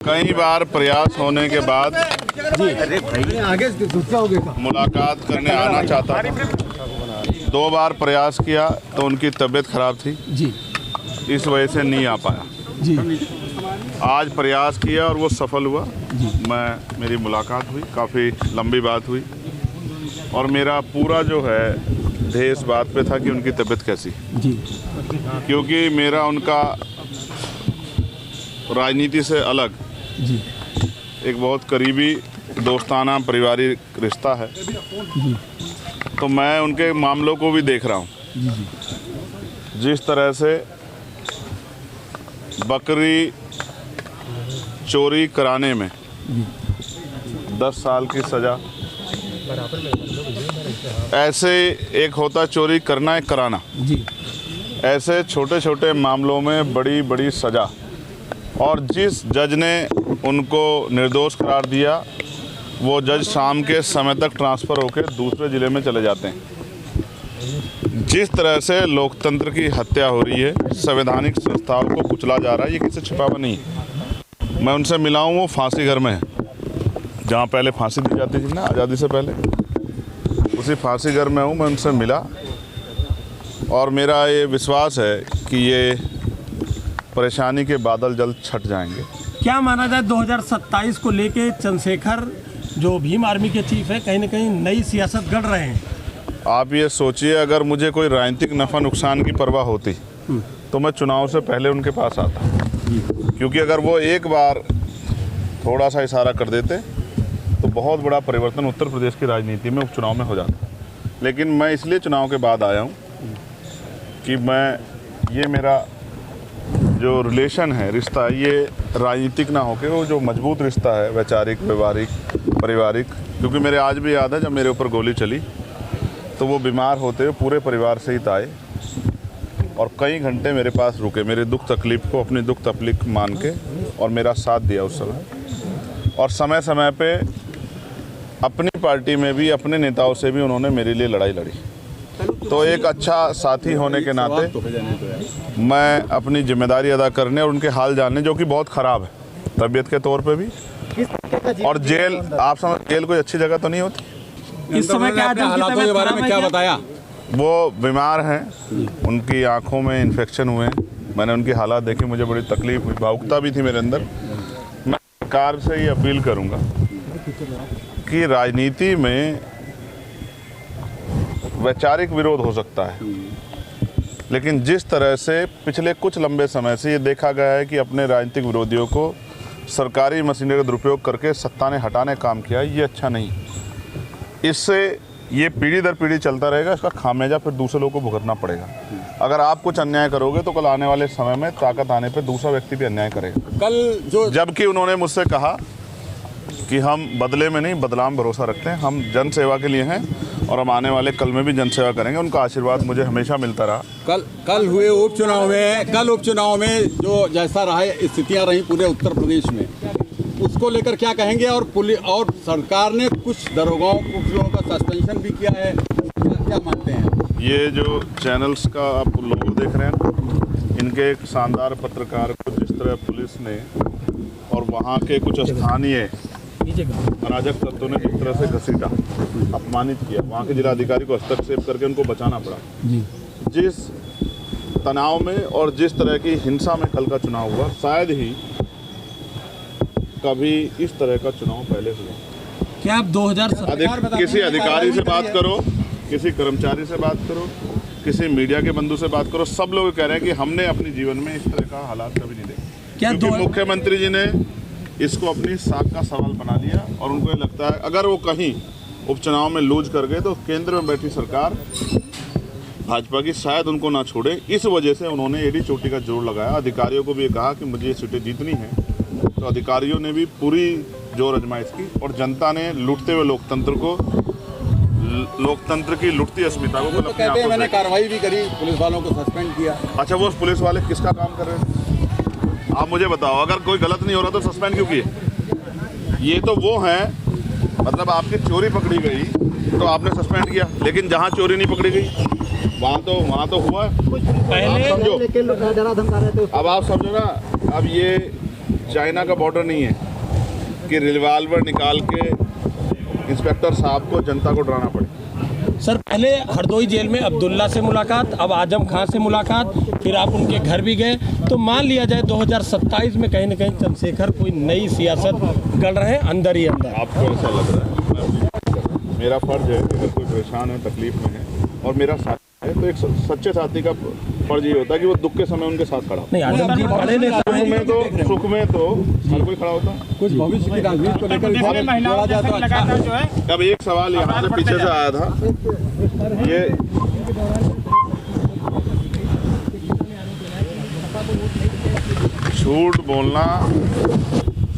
कई बार प्रयास होने के बाद मुलाकात करने आना चाहता था। 2 बार प्रयास किया तो उनकी तबीयत खराब थी जी, इस वजह से नहीं आ पाया जी। आज प्रयास किया और वो सफल हुआ जी। मेरी मुलाकात हुई, काफ़ी लंबी बात हुई और मेरा पूरा जो है ध्येय इस बात पे था कि उनकी तबीयत कैसी जी, क्योंकि मेरा उनका राजनीति से अलग जी एक बहुत करीबी दोस्ताना पारिवारिक रिश्ता है जी। तो मैं उनके मामलों को भी देख रहा हूँ जी। जिस तरह से बकरी चोरी कराने में 10 साल की सज़ा, ऐसे एक होता चोरी करना एक कराना जी, ऐसे छोटे छोटे मामलों में बड़ी बड़ी सज़ा। और जिस जज ने उनको निर्दोष करार दिया वो जज शाम के समय तक ट्रांसफ़र होकर दूसरे ज़िले में चले जाते हैं। जिस तरह से लोकतंत्र की हत्या हो रही है, संवैधानिक संस्थाओं को कुचला जा रहा है, ये किसी छिपावा नहीं है। मैं उनसे मिला हूँ, वो फांसी घर में है जहाँ पहले फांसी दी जाती थी ना आज़ादी से पहले, उसी फांसी घर में हूँ। मैं उनसे मिला और मेरा ये विश्वास है कि ये परेशानी के बादल जल्द छट जाएंगे। क्या माना जाए 2027 को लेके चंद्रशेखर जो भीम आर्मी के चीफ है कहीं ना कहीं नई सियासत गढ़ रहे हैं? आप ये सोचिए, अगर मुझे कोई राजनीतिक नफ़ा नुकसान की परवाह होती तो मैं चुनाव से पहले उनके पास आता, क्योंकि अगर वो एक बार थोड़ा सा इशारा कर देते तो बहुत बड़ा परिवर्तन उत्तर प्रदेश की राजनीति में उपचुनाव में हो जाता। लेकिन मैं इसलिए चुनाव के बाद आया हूँ कि ये मेरा जो रिलेशन है, रिश्ता, ये राजनीतिक ना होके वो जो मजबूत रिश्ता है, वैचारिक, व्यवहारिक, पारिवारिक। क्योंकि मेरे आज भी याद है जब मेरे ऊपर गोली चली तो वो बीमार होते हुए पूरे परिवार सहित आए और कई घंटे मेरे पास रुके, मेरे दुख तकलीफ़ को अपनी दुख तकलीफ मान के, और मेरा साथ दिया उस समय। और समय समय पे अपनी पार्टी में भी, अपने नेताओं से भी उन्होंने मेरे लिए लड़ाई लड़ी। तो एक अच्छा साथी होने के नाते मैं अपनी जिम्मेदारी अदा करने और उनके हाल जानने, जो कि बहुत ख़राब है तबीयत के तौर पे भी, और जेल, आप समझ, जेल कोई अच्छी जगह तो नहीं होती। इस समय क्या हालातों के बारे में क्या बताया? वो बीमार हैं, उनकी आँखों में इन्फेक्शन हुए हैं। मैंने उनकी हालात देखी, मुझे बड़ी तकलीफ़ हुई, भावुकता भी थी मेरे अंदर। मैं सरकार से ये अपील करूँगा कि राजनीति में वैचारिक विरोध हो सकता है, लेकिन जिस तरह से पिछले कुछ लंबे समय से ये देखा गया है कि अपने राजनीतिक विरोधियों को सरकारी मशीनरी का दुरुपयोग करके सत्ता ने हटाने का काम किया, ये अच्छा नहीं। इससे ये पीढ़ी दर पीढ़ी चलता रहेगा, इसका खामियाजा फिर दूसरे लोगों को भुगतना पड़ेगा। अगर आप कुछ अन्याय करोगे तो कल आने वाले समय में ताकत आने पर दूसरा व्यक्ति भी अन्याय करेगा। जबकि उन्होंने मुझसे कहा कि हम बदले में नहीं, बदलाव में भरोसा रखते हैं, हम जन सेवा के लिए हैं और हम आने वाले कल में भी जन सेवा करेंगे। उनका आशीर्वाद मुझे हमेशा मिलता रहा। कल हुए उपचुनाव में जो जैसा रहा स्थितियां रही पूरे उत्तर प्रदेश में, उसको लेकर क्या कहेंगे? और पुलिस और सरकार ने कुछ दरोगाओं का सस्पेंशन भी किया है, क्या मानते हैं? ये जो चैनल्स का आप लोगो देख रहे हैं, इनके एक शानदार पत्रकार को जिस तरह पुलिस ने और वहाँ के कुछ स्थानीय अराजक तत्वों ने जिस तरह से घसीटा, अपमानित किया, वहाँ के जिलाधिकारी को हस्तक्षेप करके उनको बचाना पड़ा जी। जिस तनाव में और जिस तरह की हिंसा में कल का चुनाव हुआ, शायद ही कभी इस तरह का चुनाव पहले हुआ। क्या आप 2017 किसी अधिकारी से बात करो, किसी कर्मचारी से बात करो, किसी मीडिया के बंधु से बात करो, सब लोग कह रहे हैं कि हमने अपने जीवन में इस तरह का हालात कभी नहीं देखे। क्योंकि मुख्यमंत्री जी ने इसको अपनी साख का सवाल बना लिया और उनको ये लगता है अगर वो कहीं उपचुनाव में लूज कर गए तो केंद्र में बैठी सरकार भाजपा की शायद उनको ना छोड़े। इस वजह से उन्होंने एड़ी चोटी का जोर लगाया। अधिकारियों को भी कहा कि मुझे ये सीटें जीतनी है, तो अधिकारियों ने भी पूरी जोर आजमाइश की और जनता ने लूटते हुए लोकतंत्र की लुटती अस्मिता को तो कहते हैं मैंने कार्रवाई भी करी, पुलिस वालों को सस्पेंड किया। अच्छा, वो पुलिस वाले किसका काम कर रहे हैं आप मुझे बताओ? अगर कोई गलत नहीं हो रहा तो सस्पेंड क्यों किए? ये तो वो हैं, मतलब आपकी चोरी पकड़ी गई तो आपने सस्पेंड किया, लेकिन जहाँ चोरी नहीं पकड़ी गई वहाँ तो हुआ है। पहले अब आप समझो ना, अब ये चाइना का बॉर्डर नहीं है कि रिवॉल्वर निकाल के इंस्पेक्टर साहब को जनता को डराना पड़े। सर पहले हरदोई जेल में अब्दुल्ला से मुलाकात, अब आजम खान से मुलाकात, फिर आप उनके घर भी गए। तो मान लिया जाए 2027 में कहीं ना कहीं चंद्रशेखर कोई नई सियासत गढ़ रहे हैं अंदर ही अंदर। आपको ऐसा लग रहा है? मेरा फर्ज है, अगर कोई परेशान है, तकलीफ में है और मेरा साथी है, तो एक सच्चे साथी का फर्ज ये होता है कि वो दुख के समय उनके साथ खड़ा हो। नहीं आजम जी बड़े नेता हैं। सुख में तो हर कोई खड़ा होता है। कुछ भविष्य की राजनीति को लेकर जोड़ा जाए तो अच्छा। अब एक सवाल यहाँ से पीछे से आया था, ये झूठ बोलना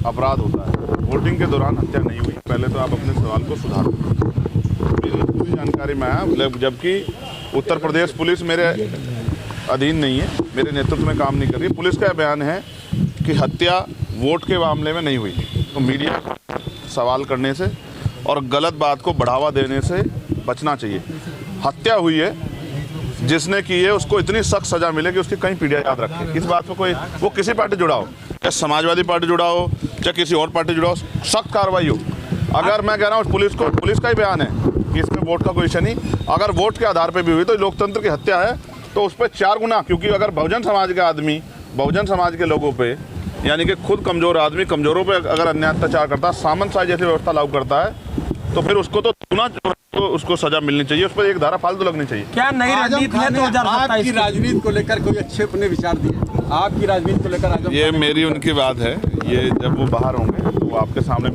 अपराध होता है। वोटिंग के दौरान हत्या नहीं हुई। पहले तो आप अपने सवाल को सुधारो। मेरी पूरी जानकारी में आया, जबकि उत्तर प्रदेश पुलिस मेरे अधीन नहीं है, मेरे नेतृत्व में काम नहीं कर रही। पुलिस का बयान है कि हत्या वोट के मामले में नहीं हुई। तो मीडिया सवाल करने से और गलत बात को बढ़ावा देने से बचना चाहिए। हत्या हुई है, जिसने की है उसको इतनी सख्त सजा मिले कि उसकी कहीं पीढ़ियाँ याद रखे। इस बात में कोई, वो किसी पार्टी जुड़ा हो, चाहे समाजवादी पार्टी जुड़ा हो, चाहे किसी और पार्टी जुड़ा हो, सख्त कार्रवाई हो। अगर मैं कह रहा हूँ पुलिस का ही बयान है कि इसमें वोट का कोई इशू नहीं। अगर वोट के आधार पर भी हुई तो लोकतंत्र की हत्या है, तो उस पर 4 गुना। क्योंकि अगर बहुजन समाज के आदमी, बहुजन समाज के लोगों पे, यानी कि खुद कमज़ोर आदमी कमज़ोरों पे अगर अन्याय अत्याचार करता है, सामंतशाही जैसी व्यवस्था लागू करता है, तो फिर उसको तो उसको सजा मिलनी चाहिए, उस पर एक धारा फालतू लगनी चाहिए। क्या नई रणनीति है 2027 आपकी राजनीति को लेकर कोई अच्छे अपने विचार दिए? आपकी राजनीति को लेकर ये मेरी उनकी बात है, ये जब वो बाहर होंगे तो वो आपके सामने